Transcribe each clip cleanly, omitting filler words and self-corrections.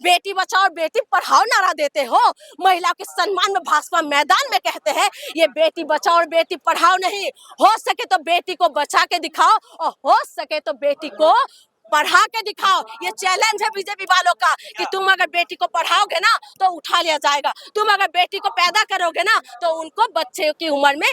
बेटी बचाओ और बेटी पढ़ाओ नारा देते हो। महिला के सम्मान में भाजपा मैदान में कहते हैं ये बेटी बचाओ और बेटी पढ़ाओ नहीं, हो सके तो बेटी को बचा के दिखाओ और हो सके तो बेटी को पढ़ा के दिखाओ। ये चैलेंज है बीजेपी वालों का कि तुम अगर बेटी को पढ़ाओगे ना तो उठा लिया जाएगा, तुम अगर बेटी को पैदा करोगे ना तो उनको बच्चे की उम्र में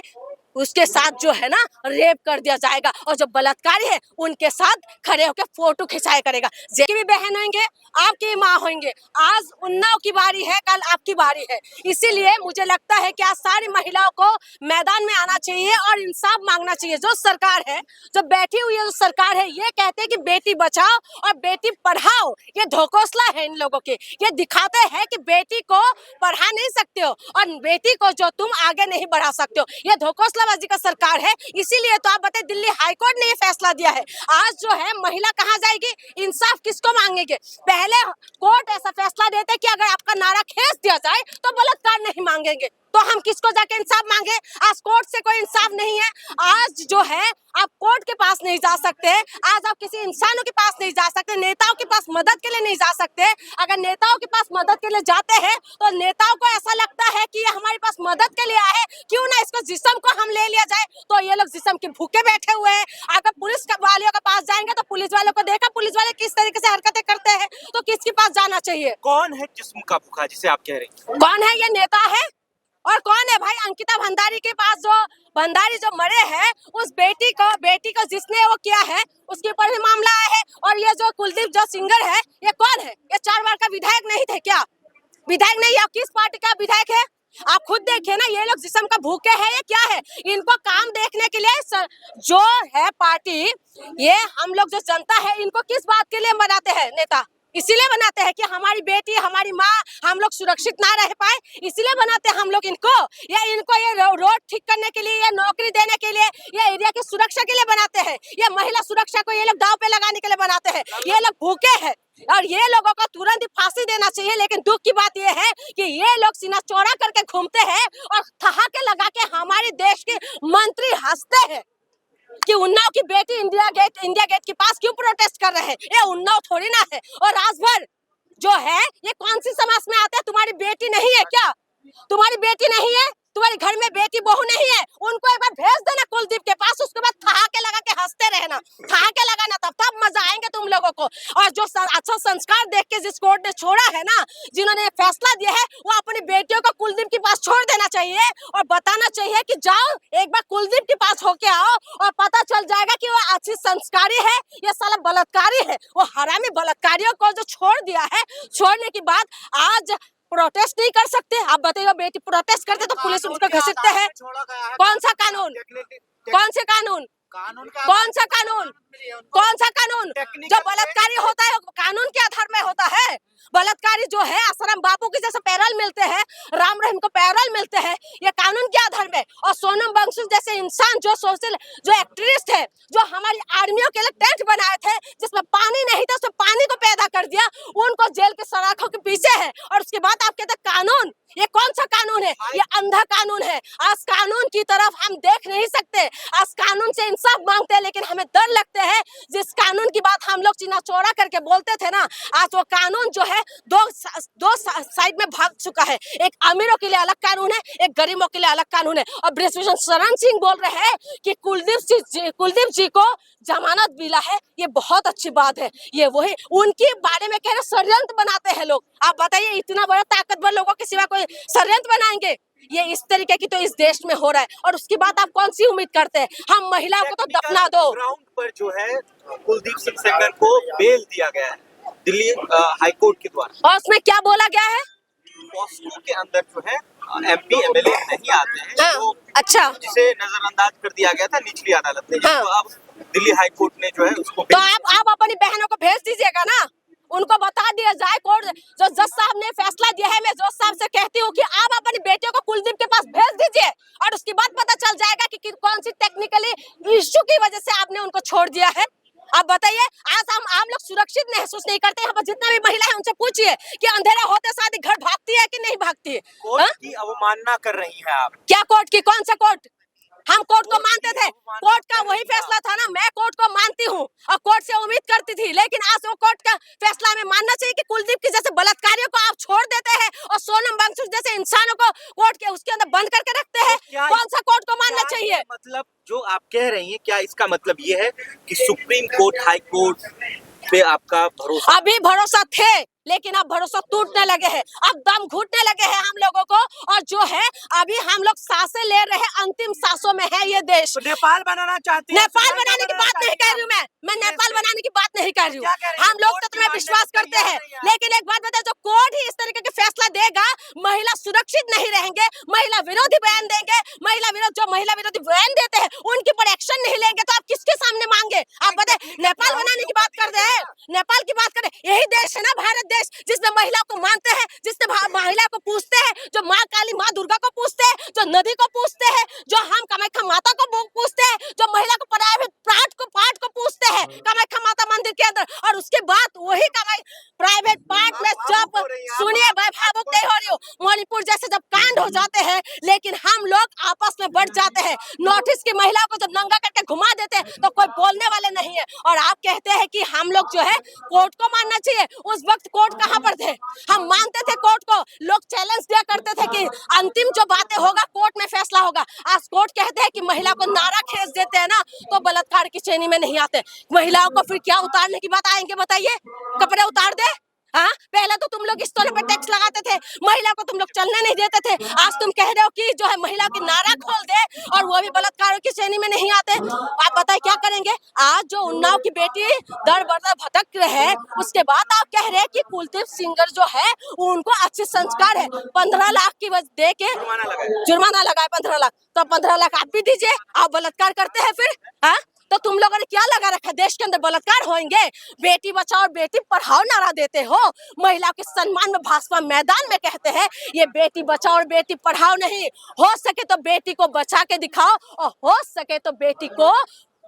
उसके साथ जो है ना रेप कर दिया जाएगा, और जो बलात्कारी है उनके साथ खड़े होकर फोटो खिंचाया करेगा। जेकी भी बहन होंगे, आपकी माँ होंगे, आज उन्नाव की बारी है, कल आपकी बारी है। इसीलिए मुझे लगता है कि आज सारी महिलाओं को मैदान में आना चाहिए और इंसाफ मांगना चाहिए। जो सरकार है, जो बैठी हुई है जो सरकार है, ये कहते हैं कि बेटी बचाओ और बेटी पढ़ाओ, ये ढकोसला है इन लोगों के। ये दिखाते हैं कि बेटी को पढ़ा नहीं सकते हो और बेटी को जो तुम आगे नहीं बढ़ा सकते हो, ये ढकोसलाबाजी का सरकार है। इसीलिए तो आप बताइए, दिल्ली हाईकोर्ट ने ये फैसला दिया है। आज जो है महिला कहाँ जाएगी, इंसाफ किसको मांगेंगे? पहले कोर्ट ऐसा फैसला देते कि अगर आपका नारा खींच दिया जाए तो बलात्कार नहीं मांगेंगे, तो हम किसको जाके इंसाफ मांगे? आज कोर्ट से कोई इंसाफ नहीं है। आज जो है आप कोर्ट के पास नहीं जा सकते, आज आप किसी इंसानों के पास नहीं जा सकते, नेताओं के पास मदद के लिए नहीं जा सकते। अगर नेताओं के पास मदद के लिए जाते हैं तो नेताओं को ऐसा लगता है कि ये हमारे पास मदद के लिए आए, क्यों ना इसको जिस्म को हम ले लिया जाए। तो ये लोग जिस्म के भूखे बैठे हुए हैं। अगर पुलिस वालों के पास जाएंगे तो पुलिस वालों को देखा पुलिस वाले किस तरीके से हरकतें करते हैं, तो किसके पास जाना चाहिए? कौन है जिस्म का भूखा जिसे आप कह रहे हैं? कौन है? ये नेता है। और कौन है भाई? अंकिता भंडारी के पास जो भंडारी जो मरे हैं, उस बेटी को जिसने वो किया है उसके ऊपर भी मामला आया है। और ये जो कुलदीप जो सिंगर है, ये कौन है? ये 4 बार का विधायक नहीं थे क्या? विधायक नहीं है, किस पार्टी का विधायक है? आप खुद देखिए ना, ये लोग जिस्म का भूखे हैं, ये क्या है? इनको काम देखने के लिए जो है पार्टी, ये हम लोग जो जनता है, इनको किस बात के लिए बनाते हैं नेता? इसीलिए बनाते हैं कि हमारी बेटी, हमारी माँ, हम लोग सुरक्षित ना रह पाए, इसीलिए बनाते हैं हम लोग इनको। ये रोड ठीक करने के लिए, ये नौकरी देने के लिए, ये एरिया की सुरक्षा के लिए बनाते हैं। ये महिला सुरक्षा को ये लोग दांव पे लगाने के लिए बनाते हैं। ये लोग भूखे हैं और ये लोगों को तुरंत ही फांसी देना चाहिए। लेकिन दुख की बात ये है कि ये लोग सीना चौड़ा करके घूमते हैं और ठहाके लगा के हमारे देश के मंत्री हंसते हैं कि उन्नाव की बेटी इंडिया गेट के पास क्यों प्रोटेस्ट कर रहे हैं। ये उन्नाव थोड़ी ना है। और राजभर जो है, ये कौन सी समाज में आते हैं? तुम्हारी बेटी नहीं है क्या? तुम्हारी बेटी नहीं है? तुम्हारे घर में बेटी बहू नहीं है? उनको एक बार भेज देना कुलदीप के पास, उसके बाद ठहाके लगा के हंसते रहना, ठहाके लगाना, तब मजा आएंगे तुम लोगों को। और जो अच्छा संस्कार देख के जिस कोर्ट ने छोड़ा है ना, जिन्होंने फैसला दिया है, वो अपनी बेटियों को कुलदीप के पास छोड़ देना चाहिए और बताना चाहिए कि जाओ एक बार कुलदीप के पास होके आओ और पता चल जाएगा कि वो अच्छी संस्कारी है या साला बलात्कारी है। वो हरामी बलात्कारियों को जो छोड़ दिया है, छोड़ने के बाद आज प्रोटेस्ट नहीं कर सकते। आप बताइए, बेटी प्रोटेस्ट करते तो पुलिस उसको घसीटते हैं। कौन सा कानून? कौन से कानून? कौन सा कानून? कौन सा कानून? जो बलात्कारी होता है कानून के आधार में होता है। बलात्कारी जो है आसाराम बापू की जैसे पैरोल मिलते हैं, राम रहीम को पैरोल मिलते हैं, ये कानून के आधार में। और सोनम वांगचुक जैसे इंसान जो सोशल जो एक्टिविस्ट है, जो हमारी आर्मियों के लिए टेंट बनाए थे जिसमें पानी नहीं था, उसमें पानी को पैदा कर दिया, उनको जेल के सलाखों के पीछे है। और उसके बाद आप कहते कानून, ये कौन सा कानून है? ये अंधा कानून है। आज कानून की तरफ हम देख नहीं सकते, आज कानून से इंसाफ मांगते हैं, लेकिन हमें डर लगते हैं। जिस कानून की बात हम लोग सीना चौड़ा करके बोलते थे ना, आज वो कानून जो है दो साइड में भाग चुका है। एक अमीरों के लिए अलग कानून है, एक गरीबों के लिए अलग कानून है। और बृजभूषण शरण सिंह बोल रहे हैं कि कुलदीप जी को जमानत मिला है, ये बहुत अच्छी बात है। ये वही उनके बारे में कह रहे षड्यंत्र बनाते हैं लोग। आप बताइए, इतना बड़ा ताकतवर लोगों के सिवा कोई षड्यंत्र बनाएंगे? ये इस तरीके की तो इस देश में हो रहा है। और उसके बाद आप कौन सी उम्मीद करते हैं? हम महिलाओं को तो दफना दो। ग्राउंड पर जो है कुलदीप सिंह सेंगर को बेल दिया गया है दिल्ली हाईकोर्ट के द्वारा। और उसमें क्या बोला गया है? पॉस्को के अंदर जो है एमपी एमएलए नहीं आते हैं, हाँ, तो अच्छा, जिसे नजरअंदाज कर दिया गया था निचली अदालत ने, हाँ। तो अब दिल्ली हाईकोर्ट ने जो है उसको तो आप अपनी बहनों को भेज दीजिएगा ना, उनको बता दिया जाए। कोर्ट जो जज साहब ने फैसला दिया है, मैं जज साहब से कहती हूँ कि आप अपनी बेटियों को कुलदीप के पास भेज दीजिए और उसके बाद पता चल जाएगा कि कौन सी टेक्निकली इश्यू की वजह से आपने उनको छोड़ दिया है। आप बताइए, आज हम आप लोग सुरक्षित महसूस नहीं करते? यहाँ पर जितना भी महिला है उनसे पूछिए कि अंधेरा होते साथ घर भागती है कि नहीं भागती है? कोर्ट की अवमानना कर रही है आप। क्या कोर्ट की? कौन सा कोर्ट? हम कोर्ट को मानते थे, कोर्ट का वही फैसला था ना, मैं कोर्ट को मानती हूँ और कोर्ट से उम्मीद करती थी, लेकिन आज वो कोर्ट का फैसला हमें मानना चाहिए कि कुलदीप के जैसे बलात्कारियों को आप छोड़ देते हैं और सोनम वांगचुक जैसे इंसानों को कोर्ट के उसके अंदर बंद करके रखते हैं। कौन सा कोर्ट को मानना चाहिए? मतलब जो आप कह रही हैं, क्या इसका मतलब ये है कि सुप्रीम कोर्ट, हाई कोर्ट पे आपका भरोसा? अभी भरोसा थे, लेकिन अब भरोसा टूटने लगे हैं, अब दम घुटने लगे हैं हम लोगों को, और जो है अभी हम लोग सांसें ले रहे हैं, अंतिम सांसों में है ये देश। तो नेपाल बनाना चाहती है? नेपाल बनाने की बात नहीं कर रही हूँ मैं नेपाल बनाने की बात नहीं कर रही हूँ। हम लोग तो तुम्हें विश्वास करते हैं, लेकिन एक बात बताए, जो कोर्ट ही इस तरीके के फैसला देगा, महिला सुरक्षित नहीं रहेंगे, महिला विरोधी बयान देंगे, जो महिला विरोधी बयान देते हैं उनके ऊपर एक्शन नहीं लेंगे, तो आप किसके सामने मांगे? आप बताए, नेपाल बनाने की बात कर रहे हैं, नेपाल की बात करें, यही देश है ना भारत देश, जिसमें महिला को मानते हैं, जिससे महिला को पूछते हैं, जो माँ काली, माँ दुर्गा को पूछते हैं, जो नदी को पूछते हैं, जो हम कामाख्या माता को पूछते हैं, जो महिला को प्राइवेट पार्ट को पूछते हैं कामाख्या माता मंदिर के अंदर, और उसके बाद वही प्राइवेट पार्ट में जब सुनिए, मैं भावुक नहीं हो रही हूँ, मणिपुर जैसे जब कांड हो जाते हैं, लेकिन हम लोग आपस में बढ़ जाते हैं, नॉर्थ ईस्ट की महिलाओं को जब नंगा करके घुमा देते हैं तो कोई बोलने वाले नहीं है, और आप कहते हैं कि हम लोग जो है कोर्ट को मानना चाहिए। उस वक्त कोर्ट कहाँ पर थे? हम मानते थे कोर्ट को, लोग चैलेंज दिया करते थे कि अंतिम जो बातें होगा कोर्ट में फैसला होगा। आज कोर्ट कहते हैं कि महिला को नारा खींच देते हैं ना, तो बलात्कार की श्रेणी में नहीं आते। महिलाओं को फिर क्या उतारने की बात आएंगे बताइए? कपड़े उतार दे? हाँ, पहले तो तुम लोग स्टोन पर टैक्स लगाते थे, महिला को तुम लोग चलने नहीं देते थे, आज तुम कह रहे हो कि जो है महिला की नारा खोल दे और वो भी बलात्कारों की श्रेणी में नहीं आते। आप बताइए क्या करेंगे? आज जो उन्नाव की बेटी दर बदर भटक रहे हैं, उसके बाद आप कह रहे हैं कि कुलदीप सिंगर जो है उनको अच्छे संस्कार है, 15 लाख की दे के जुर्माना लगाए, 15 लाख, तो 15 लाख आप भी दीजिए, आप बलात्कार करते हैं फिर? हाँ, तो तुम लोगों ने क्या लगा रखा? देश के अंदर बलात्कार होंगे? बेटी बचाओ और बेटी पढ़ाओ नारा देते हो, महिला के सम्मान में भाजपा मैदान में कहते हैं ये बेटी बचाओ और बेटी पढ़ाओ नहीं, हो सके तो बेटी को बचा के दिखाओ और हो सके तो बेटी को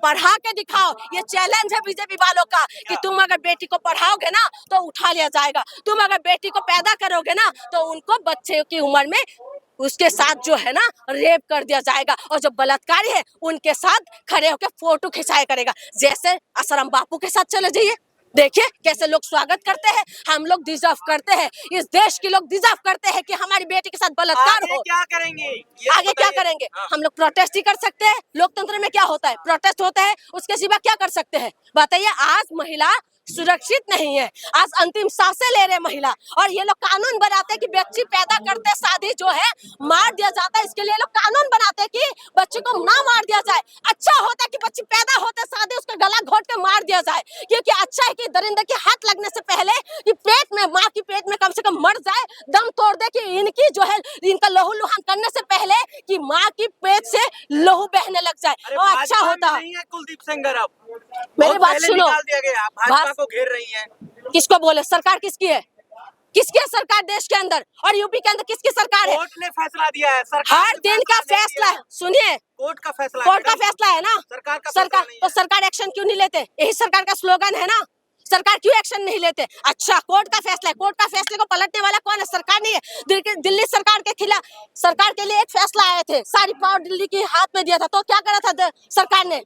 पढ़ा के दिखाओ। ये चैलेंज है बीजेपी वालों का कि तुम अगर बेटी को पढ़ाओगे ना तो उठा लिया जाएगा, तुम अगर बेटी को पैदा करोगे ना तो उनको बच्चे की उम्र में उसके साथ जो है ना रेप कर दिया जाएगा, और जो बलात्कारी है उनके साथ खड़े होकर फोटो खिंचाया करेगा। जैसे आसाराम बापू के साथ चले जाइए, देखिए कैसे लोग स्वागत करते हैं। हम लोग डिजर्व करते हैं, इस देश के लोग डिजर्व करते हैं कि हमारी बेटी के साथ बलात्कार हो। क्या करेंगे? आगे क्या करेंगे? हम लोग प्रोटेस्ट ही कर सकते हैं। लोकतंत्र में क्या होता है? प्रोटेस्ट होता है, उसके सिवा क्या कर सकते हैं बताइए? आज महिला सुरक्षित नहीं है, आज अंतिम सांसें ले रहे महिला, और ये लोग कानून बनाते हैं कि बच्ची पैदा करते शादी जो है मार दिया जाता है, इसके लिए लोग कानून बनाते हैं कि बच्ची को ना मार दिया जाए। अच्छा होता है कि बच्ची पैदा होते शादी उसका गला घोट के मार दिया जाए, क्योंकि अच्छा है कि दरिंदे के हाथ लगने से पहले कि पेट में, माँ की पेट में कम से कम मर जाए, दम तोड़ दे, कि इनकी जो है इनका लहू लुहान करने से पहले कि माँ की पेट से लहू बहने लग जाए, और अच्छा होता। कुलदीप सिंगर अब मेरी बात सुनो, भाजपा को घेर रही है। किसको बोले? सरकार किसकी है? किसकी है सरकार देश के अंदर? और यूपी के अंदर किसकी सरकार है? कोर्ट ने फैसला दिया है, सरकार हर दिन का फैसला है। सुनिए, कोर्ट का फैसला है ना, सरकार तो सरकार एक्शन क्यों नहीं लेते? यही सरकार का स्लोगन है ना, सरकार क्यों एक्शन नहीं लेते? अच्छा, कोर्ट का फैसला है, कोर्ट का फैसले को पलटने वाला कौन है? सरकार नहीं है। दिल्ली सरकार के खिलाफ, सरकार के लिए एक फैसला आए थे, सारी पावर दिल्ली के हाथ में दिया था, तो क्या करा था सरकार ने?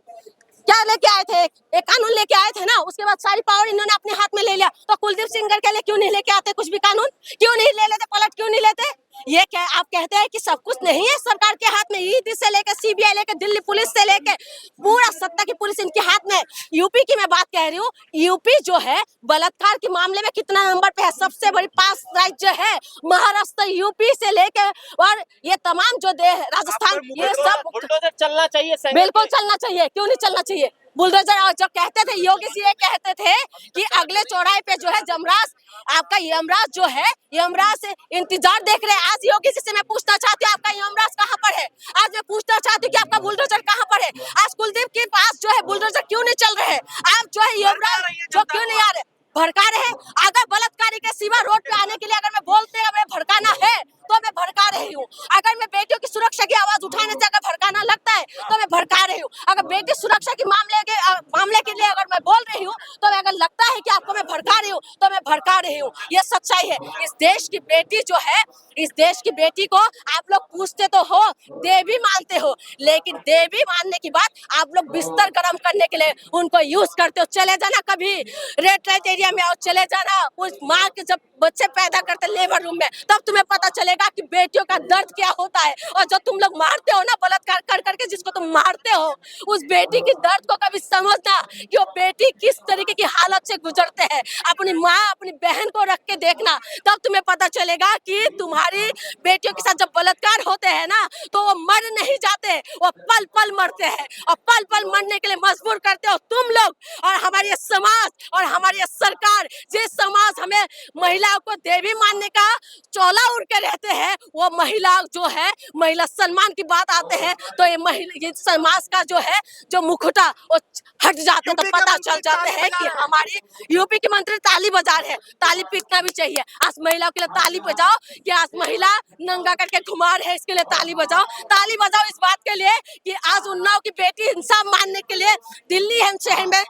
क्या लेके आए थे? एक कानून लेके आए थे ना, उसके बाद सारी पावर इन्होंने अपने हाथ में ले लिया। तो कुलदीप सिंगर के लिए क्यों नहीं लेके आते कुछ भी कानून? क्यों नहीं ले लेते? पलट क्यों नहीं लेते? ये क्या आप कहते हैं कि सब कुछ नहीं है सरकार के हाथ में? ईडी से लेकर सीबीआई लेकर दिल्ली पुलिस से लेकर पूरा सत्ता की पुलिस इनके हाथ में। यूपी की मैं बात कह रही हूँ, यूपी जो है बलात्कार के मामले में कितना नंबर पे है? सबसे बड़ी 5 राज्य है, महाराष्ट्र, यूपी से लेकर और ये तमाम जो राजस्थान, ये सब बुलडोजर चलना चाहिए। बिल्कुल चलना चाहिए, क्यों नहीं चलना चाहिए बुलडोजर? और जो कहते थे योगी जी, ये कहते थे कि अगले चौराहे पे जो है जमराज, आपका यमराज जो है, यमराज से इंतजार देख रहे हैं। आज योगी जी से मैं पूछना चाहती हूँ, आपका यमराज कहाँ पर है? आज मैं पूछना चाहती हूँ कि आपका बुलडोजर कहाँ पर है? आज कुलदीप के पास जो है बुलडोजर क्यों नहीं चल रहे हैं? आप जो है यमराज जो क्यों नहीं आ रहे? भड़का रहे हैं। अगर बलात्कारी के सिवा रोड पे आने के लिए अगर मैं बोलते हैं हमें भड़काना है तो मैं भड़का रही हूँ। अगर मैं बेटियों की सुरक्षा की आवाज उठाने से अगर भड़का भड़काना लगता है तो मैं भड़का रही हूँ। अगर बेटी सुरक्षा के मामले के लिए अगर मैं बोल रही हूँ तो अगर लगता है कि आपको मैं भड़का रही हूँ तो मैं भड़का रही हूँ। ये सच्चाई है। इस देश की बेटी जो है, इस देश की बेटी को आप लोग पूछते तो हो, देवी मानते हो, लेकिन देवी मानने की बात आप लोग बिस्तर गर्म करने के लिए उनको यूज करते हो। चले जाना कभी रेड लाइट एरिया में और चले जाना उस माँ के जब बच्चे पैदा करते लेबर रूम में, तब तुम्हें पता चलेगा कि बेटियों का दर्द क्या होता है। और जो तुम लोग मारते हो ना, बलात्कार कर करके जिसको तुम मारते हो, उस बेटी की दर्द को कभी समझना कि वो बेटी किस तरीके की हालत से गुजरते हैं। अपनी माँ अपनी बहन को रख के देखना, तब तुम्हें पता चलेगा कि तुम्हारी बेटियों के साथ जब बलात्कार होते हैं ना, तो वो मर नहीं जाते, वो पल पल मरते हैं। और पल पल मरने के लिए मजबूर करते हो तुम लोग और हमारी ये समाज और हमारी ये सरकार। जिस समाज हमें महिलाओं को देवी मानने का चोला उड़ के रहते हैं, वो महिला जो है, महिला सम्मान की बात आते हैं तो ये समाज का जो है, जो मुखौटा वो हट जाते, तो पता चल जाते हैं कि हमारी यूपी की मंत्री ताली बजा रहे हैं। ताली पीटना भी चाहिए। आज महिलाओं के लिए ताली बजाओ कि आज महिला नंगा करके घुमा रहे हैं, इसके लिए ताली बजाओ। ताली बजाओ इस बात के लिए कि आज उन्नाव की बेटी इंसाफ मानने के लिए दिल्ली शहर में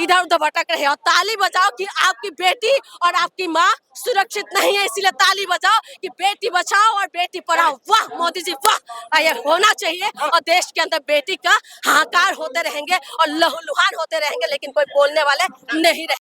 इधर उधर भटक रहे हैं। और ताली बजाओ कि आपकी बेटी और आपकी माँ सुरक्षित नहीं है, इसीलिए ताली बजाओ कि बेटी बचाओ और बेटी पढ़ाओ। वाह मोदी जी वाह, ये होना चाहिए। और देश के अंदर बेटी का हाहाकार होते रहेंगे और लहूलुहान होते रहेंगे, लेकिन कोई बोलने वाले नहीं रहेंगे।